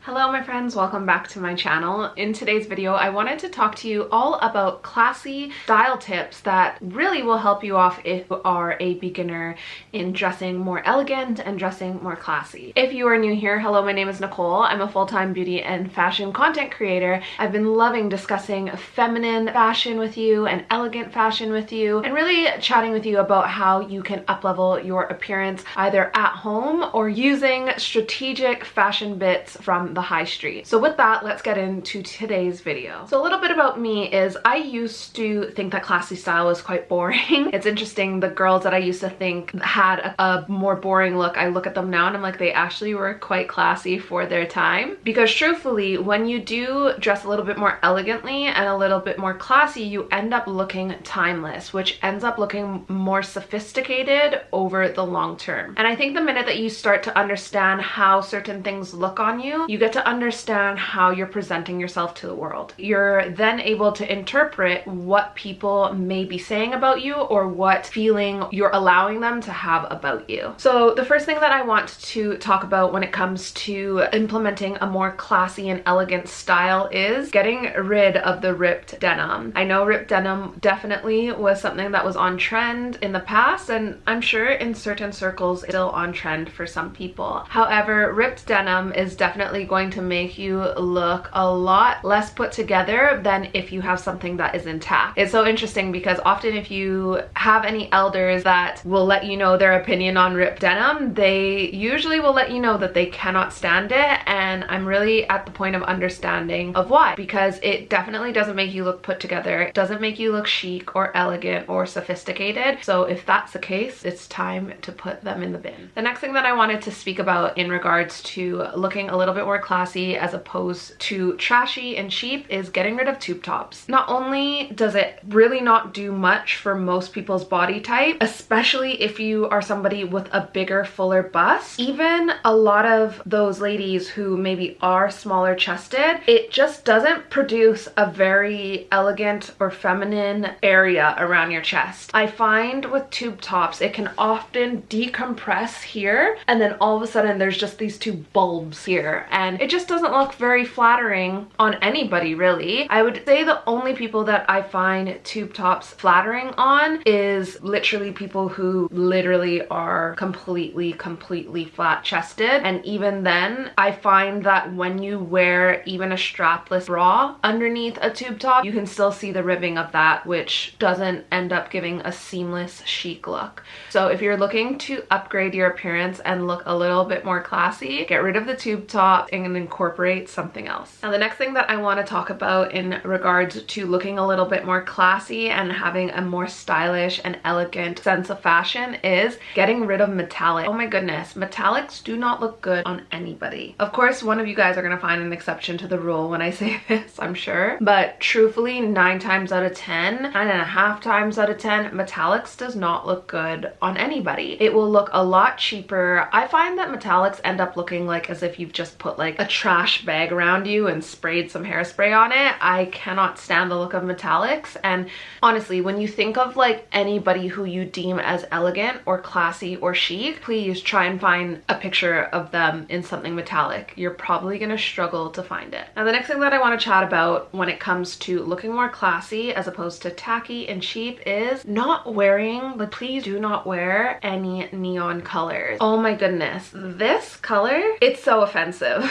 Hello my friends, welcome back to my channel. In today's video, I wanted to talk to you all about classy style tips that really will help you off if you are a beginner in dressing more elegant and dressing more classy. If you are new here, hello, my name is Nicole. I'm a full-time beauty and fashion content creator. I've been loving discussing feminine fashion with you and elegant fashion with you and really chatting with you about how you can up-level your appearance either at home or using strategic fashion bits from the high street. So with that, let's get into today's video. So a little bit about me is I used to think that classy style was quite boring. It's interesting, the girls that I used to think had a more boring look, I look at them now and I'm like, they actually were quite classy for their time. Because truthfully, when you do dress a little bit more elegantly and a little bit more classy, you end up looking timeless, which ends up looking more sophisticated over the long term. And I think the minute that you start to understand how certain things look on you, you get to understand how you're presenting yourself to the world. You're then able to interpret what people may be saying about you or what feeling you're allowing them to have about you. So the first thing that I want to talk about when it comes to implementing a more classy and elegant style is getting rid of the ripped denim. I know ripped denim definitely was something that was on trend in the past, and I'm sure in certain circles it's still on trend for some people. However, ripped denim is definitely going to make you look a lot less put together than if you have something that is intact. It's so interesting because often if you have any elders that will let you know their opinion on ripped denim, they usually will let you know that they cannot stand it, and I'm really at the point of understanding of why. Because it definitely doesn't make you look put together, it doesn't make you look chic or elegant or sophisticated. So if that's the case, it's time to put them in the bin. The next thing that I wanted to speak about in regards to looking a little bit more classy as opposed to trashy and cheap is getting rid of tube tops. Not only does it really not do much for most people's body type, especially if you are somebody with a bigger, fuller bust, even a lot of those ladies who maybe are smaller chested, it just doesn't produce a very elegant or feminine area around your chest. I find with tube tops, it can often decompress here and then all of a sudden there's just these two bulbs here, and it just doesn't look very flattering on anybody really. I would say the only people that I find tube tops flattering on is literally people who literally are completely flat chested, and even then I find that when you wear even a strapless bra underneath a tube top, you can still see the ribbing of that, which doesn't end up giving a seamless chic look. So if you're looking to upgrade your appearance and look a little bit more classy, get rid of the tube top and incorporate something else. Now the next thing that I want to talk about in regards to looking a little bit more classy and having a more stylish and elegant sense of fashion is getting rid of metallic. Oh my goodness, metallics do not look good on anybody. Of course, one of you guys are going to find an exception to the rule when I say this, I'm sure, but truthfully 9 times out of 10, 9.5 times out of 10, metallics does not look good on anybody. It will look a lot cheaper. I find that metallics end up looking like as if you've just put like a trash bag around you and sprayed some hairspray on it. I cannot stand the look of metallics, and honestly, when you think of like anybody who you deem as elegant or classy or chic, please try and find a picture of them in something metallic. You're probably gonna struggle to find it. Now the next thing that I want to chat about when it comes to looking more classy as opposed to tacky and cheap is not wearing, like, please do not wear any neon colors. Oh my goodness, this color, it's so offensive.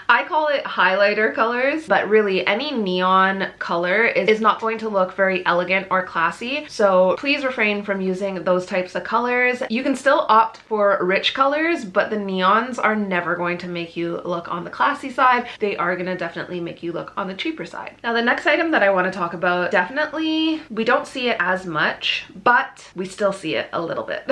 I call it highlighter colors, but really any neon color is not going to look very elegant or classy. So please refrain from using those types of colors. You can still opt for rich colors, but the neons are never going to make you look on the classy side. They are gonna definitely make you look on the cheaper side. Now the next item that I want to talk about, definitely we don't see it as much, but we still see it a little bit.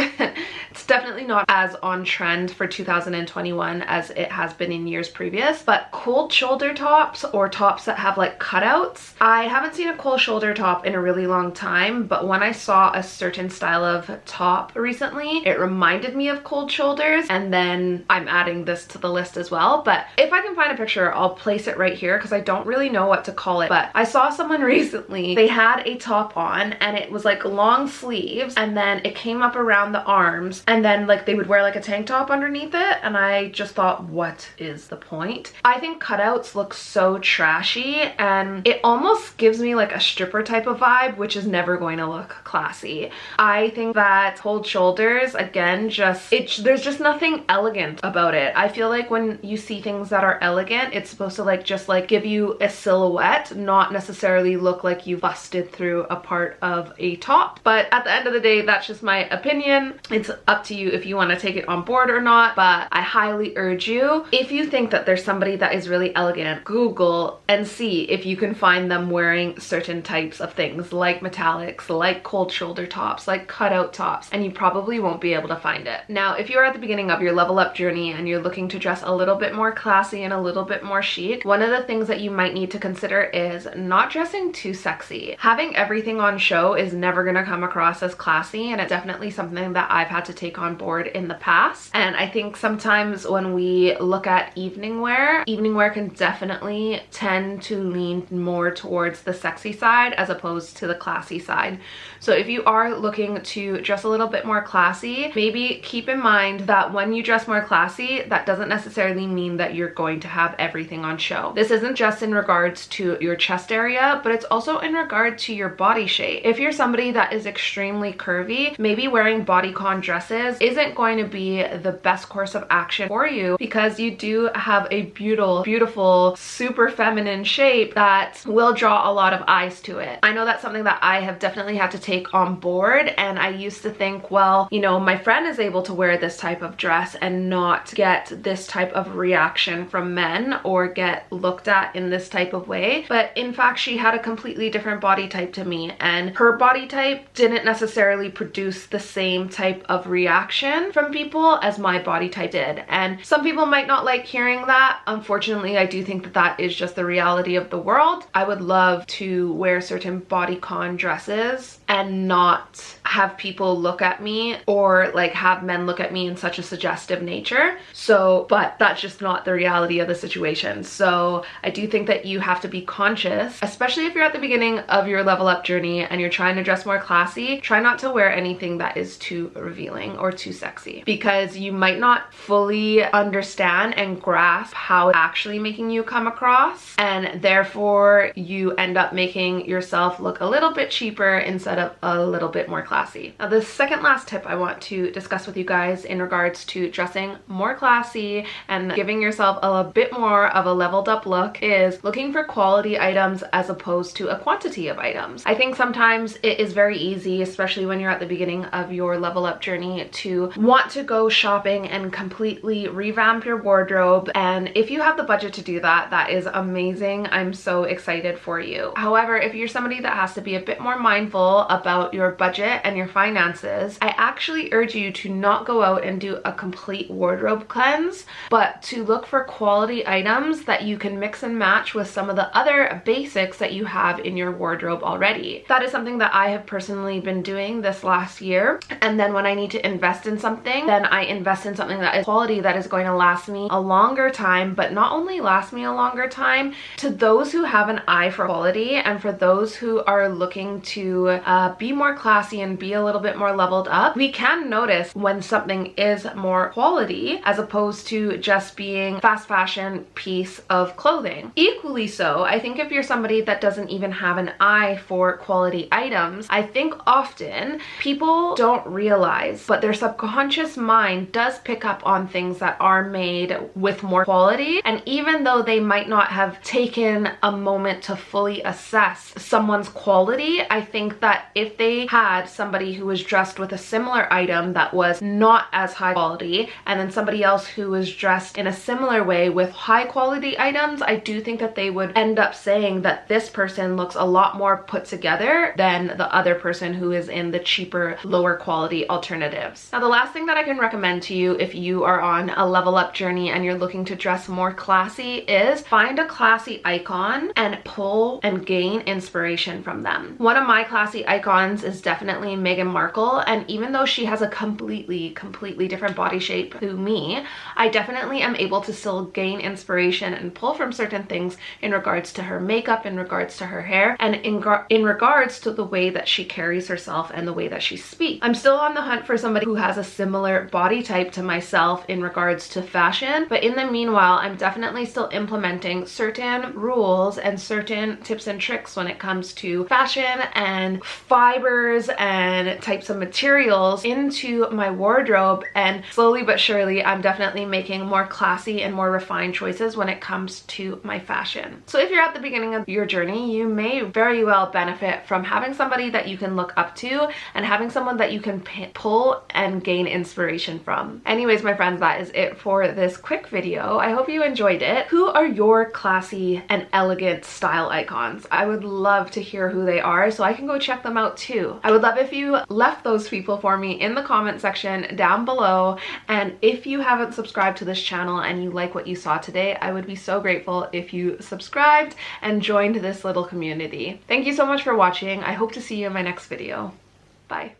It's definitely not as on trend for 2021 as it has been in years previous, but cool cold shoulder tops or tops that have like cutouts. I haven't seen a cold shoulder top in a really long time, but when I saw a certain style of top recently, it reminded me of cold shoulders, and then I'm adding this to the list as well. But if I can find a picture, I'll place it right here because I don't really know what to call it. But I saw someone recently, they had a top on and it was like long sleeves, and then it came up around the arms, and then like they would wear like a tank top underneath it, and I just thought, what is the point? I think cutouts look so trashy, and it almost gives me like a stripper type of vibe, which is never going to look classy. I think that cold shoulders, again, there's just nothing elegant about it. I feel like when you see things that are elegant, it's supposed to like just like give you a silhouette, not necessarily look like you busted through a part of a top. But at the end of the day, that's just my opinion. It's up to you if you want to take it on board or not, but I highly urge you, if you think that there's somebody that is really elegant, Google and see if you can find them wearing certain types of things like metallics, like cold shoulder tops, like cutout tops, and you probably won't be able to find it. Now, if you're at the beginning of your level up journey and you're looking to dress a little bit more classy and a little bit more chic, one of the things that you might need to consider is not dressing too sexy. Having everything on show is never going to come across as classy, and it's definitely something that I've had to take on board in the past. And I think sometimes when we look at evening wear can definitely tend to lean more towards the sexy side as opposed to the classy side. So if you are looking to dress a little bit more classy, maybe keep in mind that when you dress more classy, that doesn't necessarily mean that you're going to have everything on show. This isn't just in regards to your chest area, but it's also in regard to your body shape. If you're somebody that is extremely curvy, maybe wearing bodycon dresses isn't going to be the best course of action for you, because you do have a beautiful, super feminine shape that will draw a lot of eyes to it. I know that's something that I have definitely had to take on board, and I used to think, well, you know, my friend is able to wear this type of dress and not get this type of reaction from men or get looked at in this type of way. But in fact, she had a completely different body type to me, and her body type didn't necessarily produce the same type of reaction from people as my body type did. And some people might not like hearing that. Unfortunately, I do think that that is just the reality of the world. I would love to wear certain bodycon dresses and not have people look at me or like have men look at me in such a suggestive nature. So, but that's just not the reality of the situation. So I do think that you have to be conscious, especially if you're at the beginning of your level up journey and you're trying to dress more classy. Try not to wear anything that is too revealing or too sexy, because you might not fully understand and grasp how it's actually making you come across, and therefore you end up making yourself look a little bit cheaper instead of a little bit more classy. Now, the second last tip I want to discuss with you guys in regards to dressing more classy and giving yourself a bit more of a leveled up look is looking for quality items as opposed to a quantity of items. I think sometimes it is very easy, especially when you're at the beginning of your level up journey, to want to go shopping and completely revamp your wardrobe. And if you have the budget to do that, that is amazing. I'm so excited for you. However, if you're somebody that has to be a bit more mindful about your budget and your finances, I actually urge you to not go out and do a complete wardrobe cleanse, but to look for quality items that you can mix and match with some of the other basics that you have in your wardrobe already. That is something that I have personally been doing this last year. And then when I need to invest in something, then I invest in something that is quality, that is going to last me a longer time, but not only last me a longer time, to those who have an eye for quality and for those who are looking to be more classy and be a little bit more leveled up, we can notice when something is more quality as opposed to just being fast fashion piece of clothing. Equally so, I think if you're somebody that doesn't even have an eye for quality items, I think often people don't realize, but their subconscious mind does pick up on things that are made with more quality. And even though they might not have taken a moment to fully assess someone's quality, I think that if they had some somebody who was dressed with a similar item that was not as high quality, and then somebody else who was dressed in a similar way with high quality items, I do think that they would end up saying that this person looks a lot more put together than the other person who is in the cheaper, lower quality alternatives. Now, the last thing that I can recommend to you if you are on a level up journey and you're looking to dress more classy is find a classy icon and pull and gain inspiration from them. One of my classy icons is definitely Meghan Markle, and even though she has a completely different body shape to me, I definitely am able to still gain inspiration and pull from certain things in regards to her makeup, in regards to her hair, and in regards to the way that she carries herself and the way that she speaks. I'm still on the hunt for somebody who has a similar body type to myself in regards to fashion, but in the meanwhile, I'm definitely still implementing certain rules and certain tips and tricks when it comes to fashion and fibers and types of materials into my wardrobe, and slowly but surely I'm definitely making more classy and more refined choices when it comes to my fashion. So if you're at the beginning of your journey, you may very well benefit from having somebody that you can look up to and having someone that you can pull and gain inspiration from. Anyways, my friends, that is it for this quick video. I hope you enjoyed it. Who are your classy and elegant style icons? I would love to hear who they are so I can go check them out too. I would love if you left those people for me in the comment section down below, and if you haven't subscribed to this channel and you like what you saw today, I would be so grateful if you subscribed and joined this little community. Thank you so much for watching. I hope to see you in my next video. Bye.